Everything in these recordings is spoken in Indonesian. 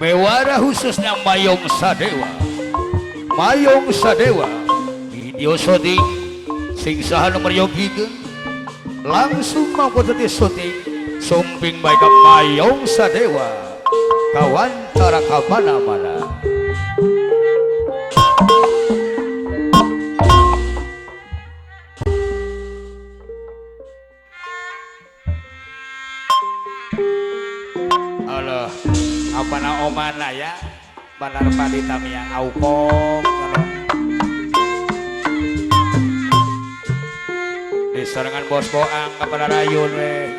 bewara khususnya Mayong Sadewa. Mayong Sadewa video syuting sing saha nomor yogikeun langsung mampu tadi syuting sumping baik Mayong Sadewa kawan cara ka mana-mana. Allah apa na omana ya banar padi tamiang aukong di serangan bos boang kepada rayun weh.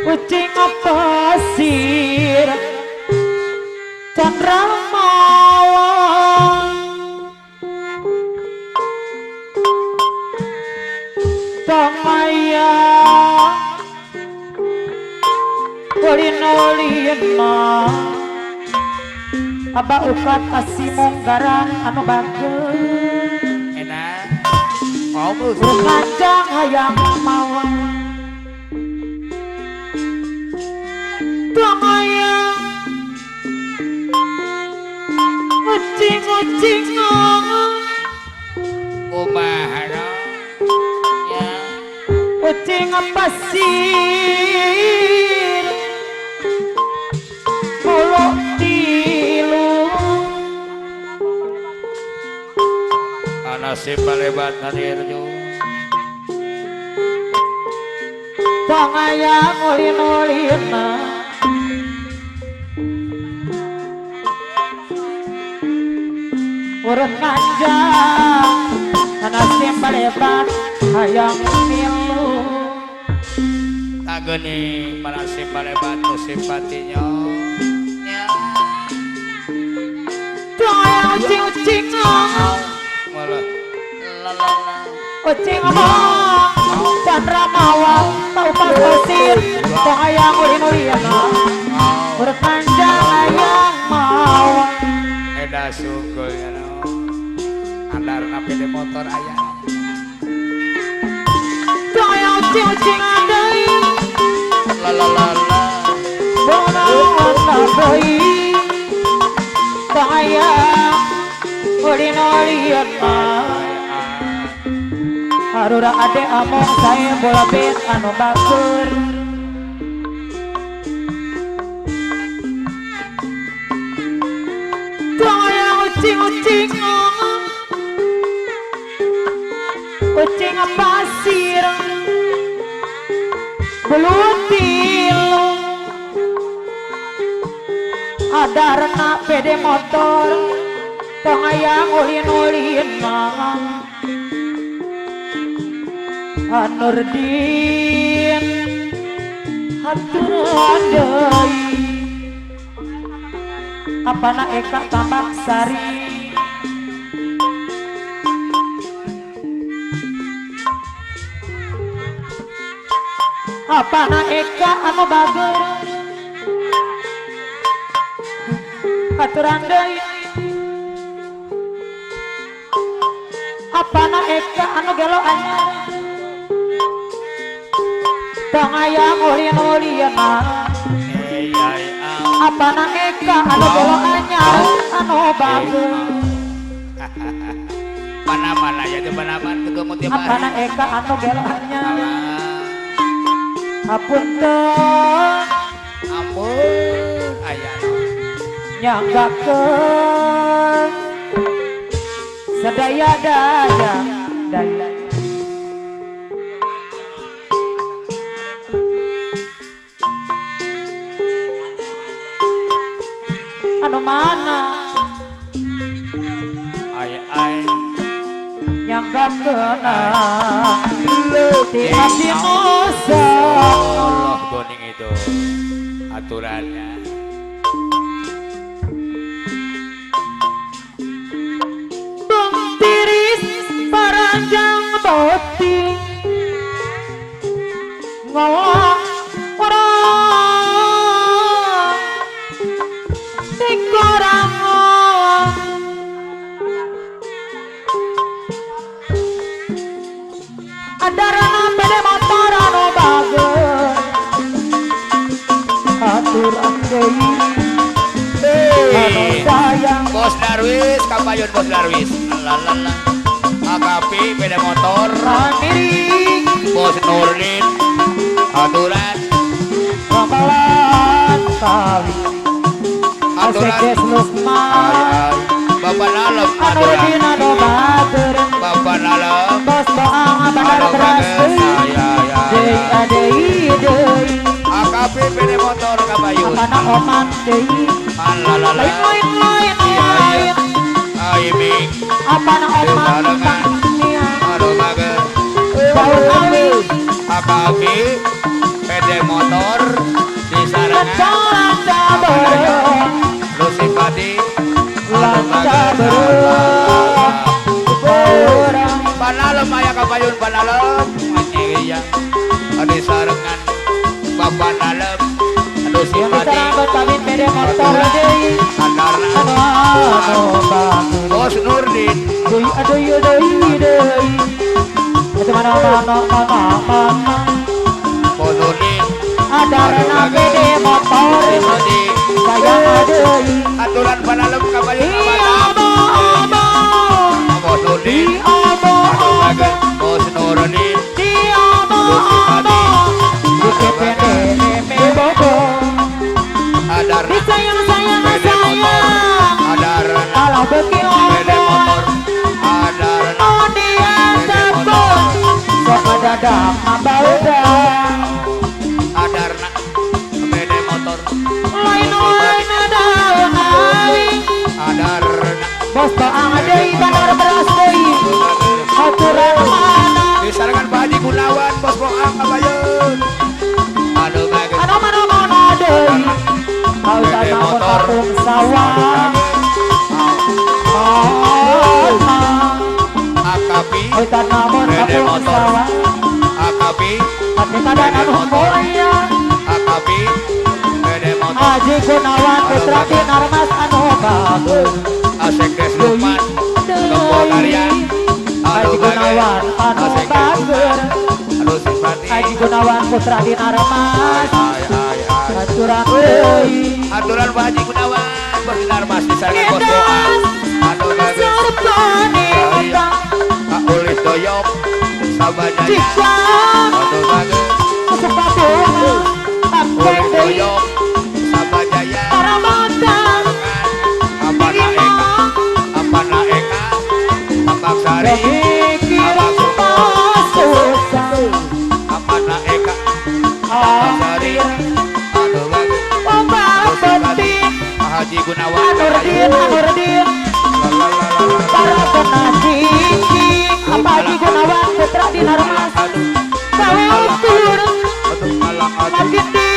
Ucing pasir Chandra mawang Tongaya Kulin-ulina Aba ukat asimong garang anu bagus Enak ngomong Kanjang hayang mawang Tongaya Ucing umahana ya Ucing pasir Mulut tilu anasib balebat nadirju Tongaya ngulin-ulina urut kanjang anasib balebat hayang milu tageni manasib balebat tu simpatinya ya Tongaya ucing malah lalala ucing ngomong Chandra mawang tau pasir Tongaya ngulin-ulina urut kanjang hayang mawang eda sungguh ya no andar napi di motor ayah Tongaya ucing adai lalalala Bona doi Tongaya ulin-ulina Harura ade among saya bola bet anu bakur Tongaya ucing pasir belut tilu ada rena pede motor Tongaya ngulin-ulina Nurdin hatur deui apana Eka Tambak Sari apana Eka anu bager aturan deui apana Eka anu gelo anyar Tongaya ngulin-ulina apana Eka anu gelo anyar anu bager mana-mana ya di mana-mana kegemut ya apana Eka anu gelo anyar Hapunten ampun ayah nyanggakeun sadaya-daya daya mana Ay yang gak kenal di hati musa Allah boning itu aturannya. Bung tiris paranjang boti ngawak orang tikorang adarana bede motorano bagus aturan deui anu sayang Bos Darwis kapayun Bos Darwis lalala akapi beda motor sendiri Bos Nurdin aturan ramalan kali aturan asekes lusma ay Bapak Nalem anu aturan dina do batur Bapak Nalem bos doang bandar beras deui deui akapi beda motor kapayun apana oman deui lalala lain Aimi apana oman nia aduh bagus daun awi akapi beda motor di sarangan kecalan dabareng Lusipati lanca bereng berang Panalem aya kapayun panalem iya di sarangan Bapak Nalem yang Lusipati disarang kawin bede motor deui Andarna anu bagus Bos Nurdin deui deui itu mana Bos Nurdin adarana bede motor Lusipati sayang deui aturan panalem kapayun abo Bos Nurdin abo bagus Bos Nurdin abo Lusipati dikepene mebogo Adarna disayang sayang beda motor Adarna kalau beki beda obo motor Adarna oh dia sabun sok dadak mabauda Adarna beda motor lain daun awi Adarna bos baang deui bandar beras deui aturan mana di sarangan Pak Haji Gunawan Bos Boang kapayun aduh bagus anu mana deui kausan mangkon kampung sawah akapi kausan namun beda kampung motor sawah akapi hati kadan anu moya akapi beda motor Haji Gunawan Putra Dinarmas anu bagus Asekdes Lukman Gembol Karya Haji Gunawan anu bagus aduh simpati Haji Gunawan Putra Dinarmas ay aturan deui aturan Pak Haji Gunawan Bos Dinarmas di sarangan Bos Boang aduh bagus serpani utang Kak Ulis Doyok Sabadanya cikang aduh bagus sepatu Ulis pakai deui Doyok Sabadaya para mantan Apana Eka Tambak Sari pikiran susah Apana Eka Tambak Sari aduh bagus obat penting Haji Gunawan Anurdin para penajik apa Haji Gunawan Putra Dinarmas gawe ukur makin di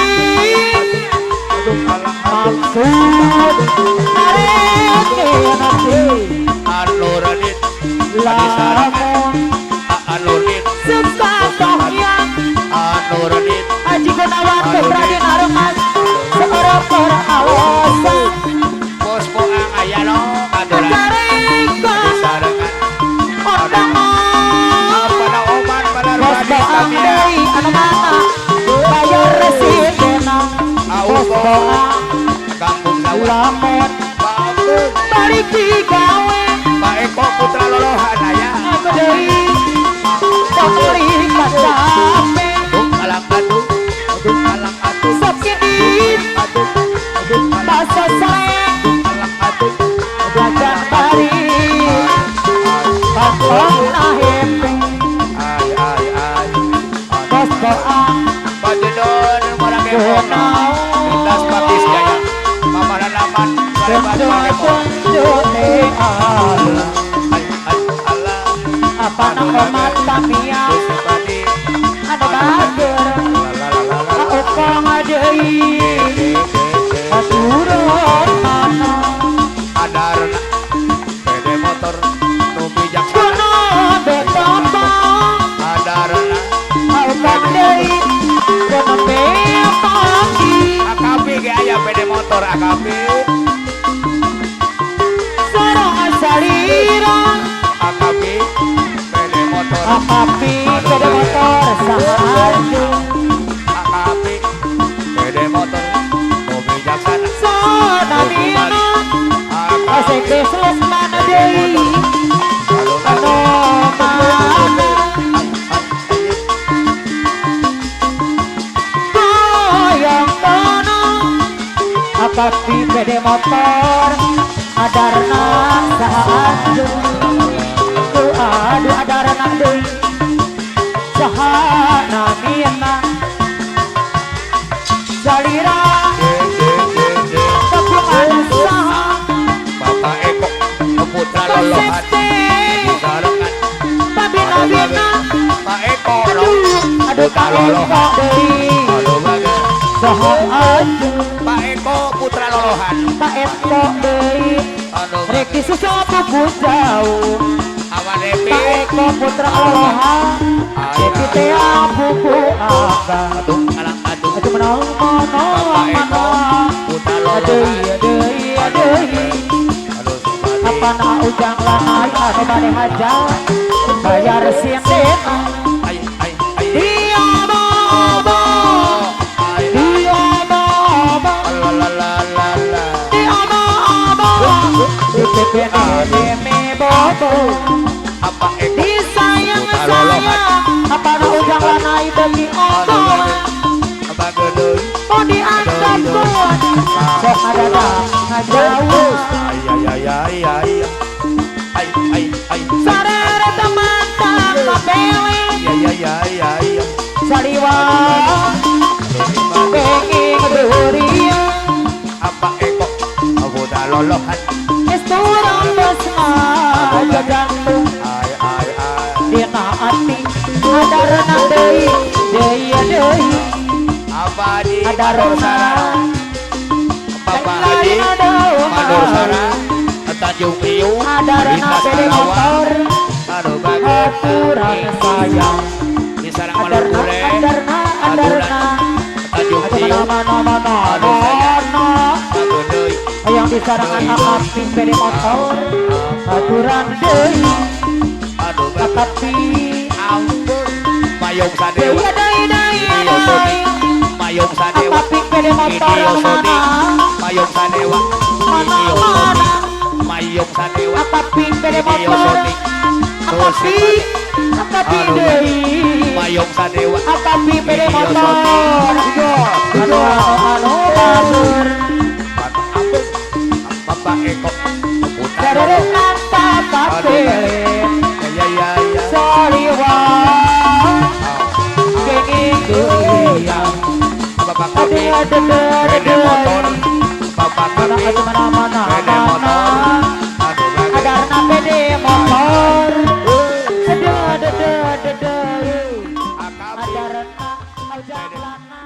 maksud nanti Anurdin lamun Anurdin sesatohnya Anurdin Haji Gunawan Putra Dinarmas seorang peralasan Bos Boang aya no aturan carikan di sarangan undangan pada oman pada bos Rupadi boang Tamia deui anu mana bayar residenang bos boang Kampung Sawah lamun bagus balik digawe Pak Eko Putra Lolohan aya aku deui pokori kasape alang atuh alang atuh sok kidit basa sareng alang atuh belajar bari pantong nahempe ay bos boang Pajedon Morang Kepong Lintas Patis Jaya Pamaran Aman Balai Batu motor AKP Sarang salira AKP pede motor Akapi pede motor Sahayu AKP pede motor mobil jaksana Sanamiana Asik besok mana deui Ano mana Hayang kono Akapi pede motor Adarna sahayu Aduh adarna deui Sahanamiana Salira Kepungan saha Bapak Eko putra lolohan disarangan Pabina-bina Pak Eko Aduh putra Pak Eko lolohan deui aduh bagus Saha aduh Pak Eko putra lolohan Pak Eko deui aduh Reki sesepupu jauh awan Pak Epi Eko putra aloha Reki teh buku abang aduh alang aduh Aduh menang mana Bapak Eko mana putra Aduh lolohan aduh aduh Apa na ujang lanai anu bade haja Bayar sindena ay ay ay Dia bobo Dia bobo la Dia bobo Deme bobo apa Eko Disayang putra lolohan sayang Apa na ujang lanai bagi obo bagus deui Oh dianggap kuat Sok ada ngajauh ay Sarere teman-teman ngapele ay Saliwa Benging duria apa Eko putra lolohan Esturang besma Jajantung ay Dina ati Adarna deui deui apa di Adarna Bapak Haji Mandor Sara Tanjung Priuk Adarna Lintas pede Karawang motor aduh bagus Aturan sayang di sarang Malukure Adarna Tanjung Priuk Mana bagus deui yang disarangan akapi pede motor aturan deui aduh bagus akapi ampun Mayong Sadewa deui Mayong Sadewa akapi pede motor Video mana Mayong Sadewa mana Mayong Sadewa akapi pede Video motor syuting akapi deui Mayong Sadewa akapi pede Video motor anu batur Bapak Eko putra Darerekan papa pele ya Saliwa Genging duria Bapak Kami Ada pede motor Bapak Mana Kami ada mana pede motor aduh bagus Adarna pede motor Ada AKP Adarna Aujang lana